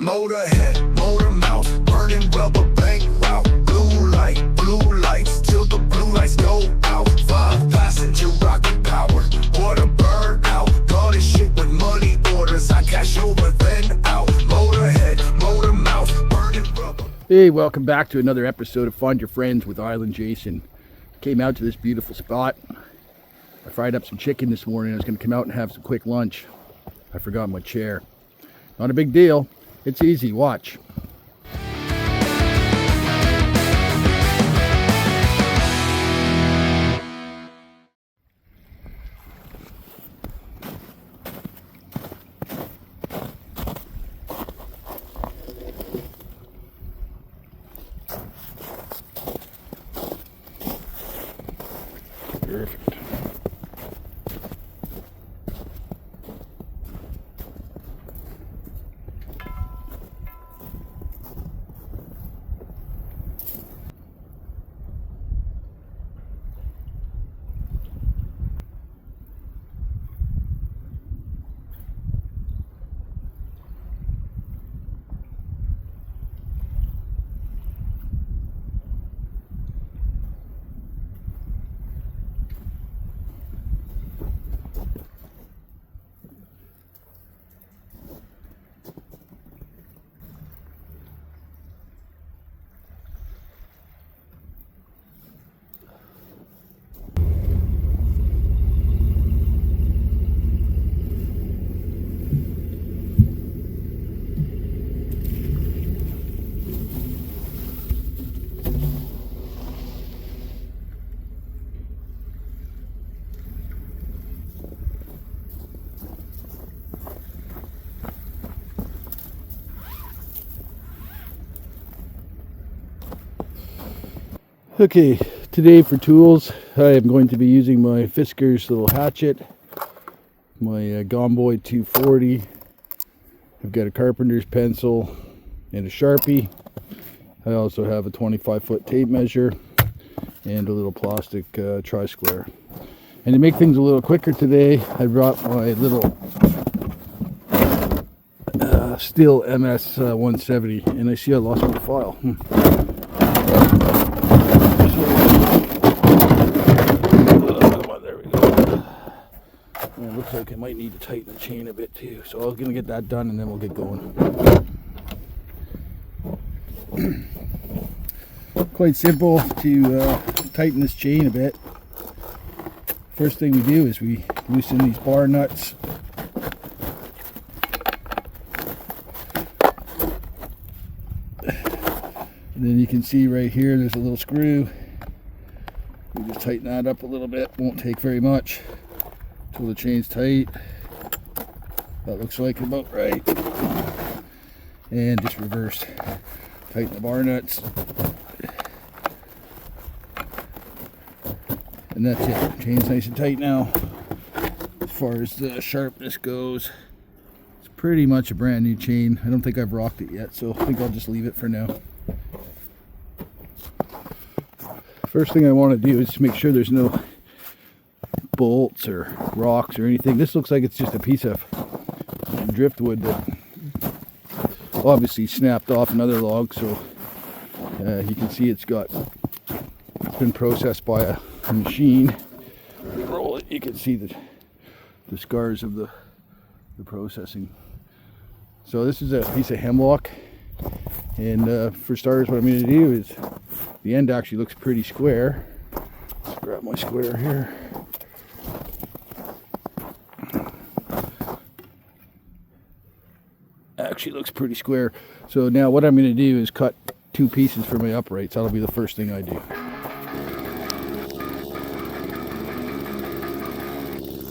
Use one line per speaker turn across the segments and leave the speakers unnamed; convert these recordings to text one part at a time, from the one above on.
Motorhead, motor mouth, burning rubber bank route. Blue lights, till the blue lights go out. 5-passenger rocket power, water burn out. Got this shit with money orders, I cash over then out. Motorhead, motor mouth, burning rubber.
Hey, welcome back to another episode of Find Your Friends with IslandJason. Came out to this beautiful spot. I fried up some chicken this morning. I was going to come out and have some quick lunch. I forgot my chair. Not a big deal. It's easy. Watch. Perfect. Okay, today for tools, I am going to be using my Fisker's little hatchet, my Gomboy 240. I've got a carpenter's pencil and a Sharpie. I also have a 25-foot tape measure and a little plastic tri-square. And to make things a little quicker today, I brought my little Stihl MS 170, and I see I lost my file. It looks like I might need to tighten the chain a bit too, so I'm gonna get that done and then we'll get going. Quite simple to tighten this chain a bit. First thing we do is we loosen these bar nuts. And then you can see right here there's a little screw. We just tighten that up a little bit, won't take very much. Till the chain's tight. That looks like about right. And just reverse. Tighten the bar nuts. And that's it. Chain's nice and tight now. As far as the sharpness goes, it's pretty much a brand new chain. I don't think I've rocked it yet, so I think I'll just leave it for now. First thing I want to do is make sure there's no bolts or rocks or anything. This looks like it's just a piece of driftwood that obviously snapped off another log, so you can see it's been processed by a machine. If you roll it, you can see the scars of the processing. So this is a piece of hemlock, and for starters what I'm going to do is, the end actually looks pretty square. Let's grab my square here. Actually looks pretty square. So now what I'm going to do is cut two pieces for my uprights. That'll be the first thing I do.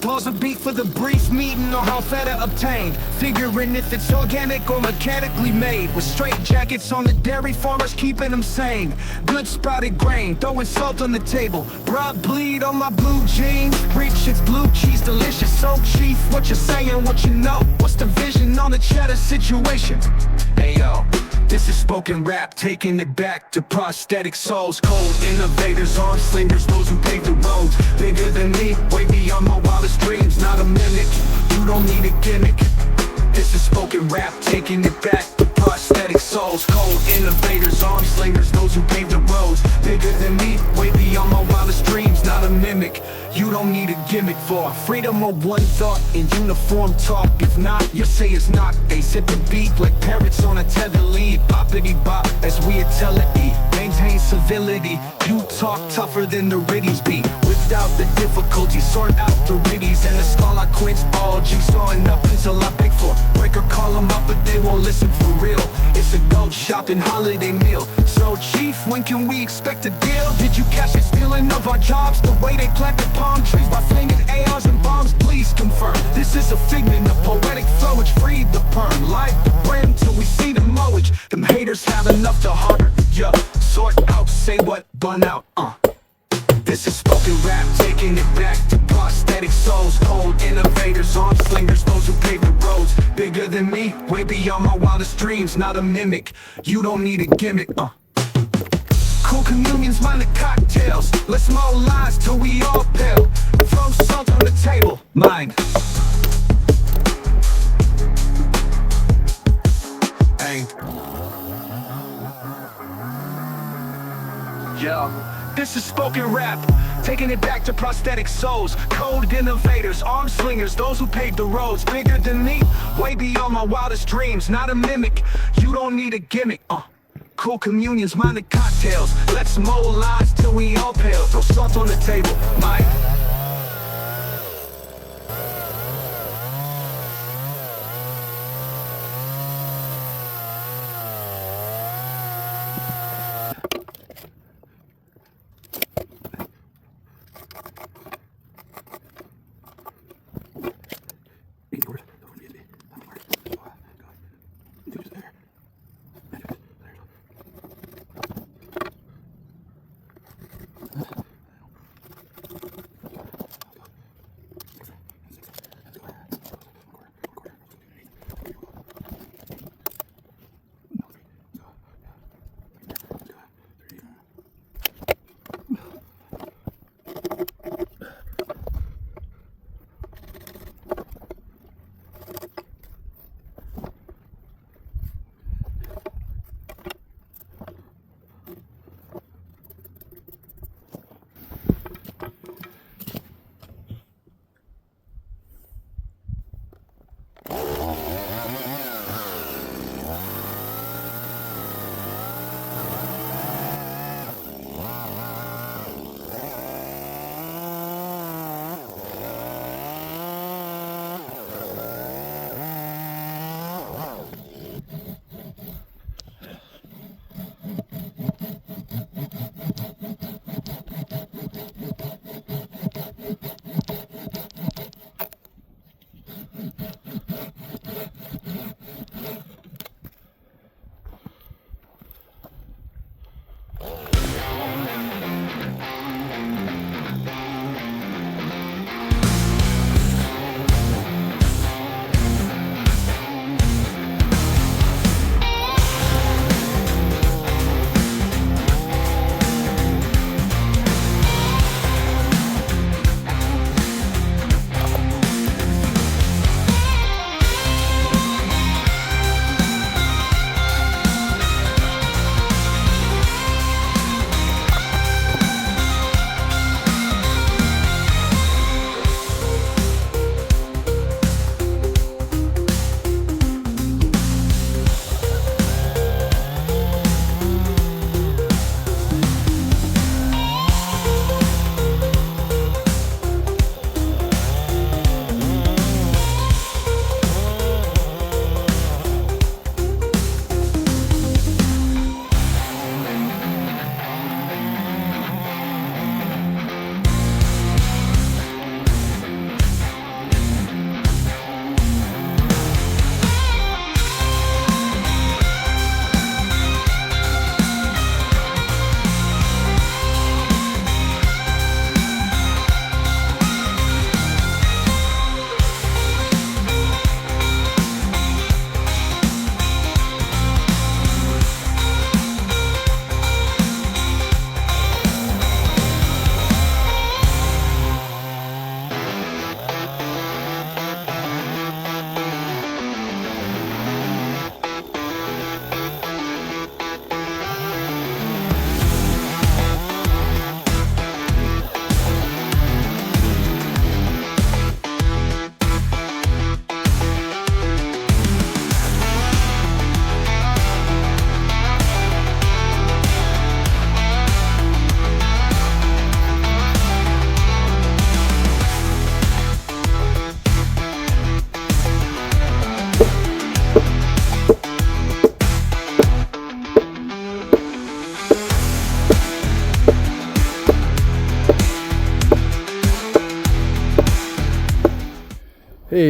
Pause a beat for the brief meeting on how feta obtained. Figuring if it's organic or mechanically made. With straight jackets on the dairy farmers keeping them sane. Good sprouted grain, throwing salt on the table. Broad bleed on my blue jeans. Rich, it's blue cheese, delicious. So chief, what you saying, what you know? What's the vision on the cheddar situation? Hey yo, this is spoken rap, taking it back to prosthetic souls. Cold innovators, arm slingers, those who paved the road. Bigger than me, way beyond my wildest dreams. Not a minute, you don't need a gimmick. This is spoken rap, taking it back to prosthetic souls. Cold innovators, arm slingers, those who pave the roads. Bigger than me, way beyond my wildest dreams. Not a mimic, you don't need a gimmick for freedom of one thought in uniform talk. If not, you say it's not. They sit the beat like parrots on a tether lead. Boppity bop as we intelligently maintain civility. You talk tougher than the riddies beat. Without the difficulty, sort out the riddies and the skull I quench all. Jigsawing up until I beg for breaker, call them up but they won't listen for real. It's a goat shopping holiday meal. So chief, when can we expect a deal? Did you catch the stealing of our jobs? The way they planted palm trees by flinging ARs and bombs? Please confirm, this is a figment of poetic flowage. Free the perm, light the brand till we see the mowage. Them haters have enough to harder, yeah. Sort out, say what, bun out, This is spoken rap, taking it back to prosthetic souls. Cold innovators, arm slingers, those who pave the roads. Bigger than me, way beyond my wildest dreams. Not a mimic, you don't need a gimmick, Cool communions, mind the cocktails. Let's mow lines till we all pale. Throw salt on the table, mine. Hey. Yo, this is spoken rap, taking it back to prosthetic souls. Cold innovators, arm slingers, those who paved the roads. Bigger than me, way beyond my wildest dreams. Not a mimic, you don't need a gimmick, Cool communions, mind the cocktails. Let's mow lines till we all pale. Throw salt on the table, Mike.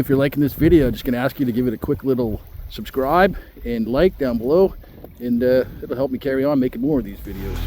if you're liking this video, I'm just going to ask you to give it a quick little subscribe and like down below, and it'll help me carry on making more of these videos.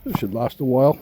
This should last a while.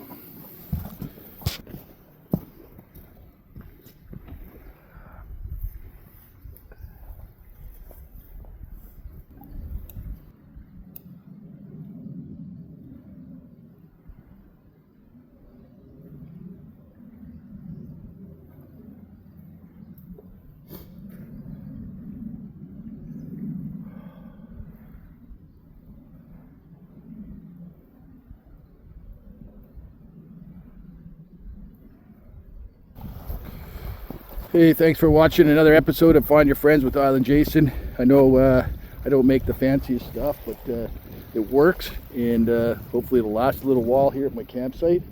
Hey, thanks for watching another episode of Find Your Friends with IslandJason. I know I don't make the fanciest stuff, but it works, and hopefully it'll last a little while here at my campsite.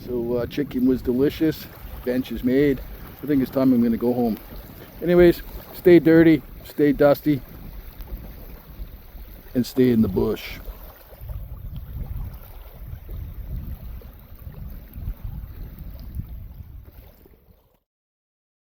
So chicken was delicious, bench is made. I think it's time I'm going to go home. Anyways, stay dirty, stay dusty, and stay in the bush.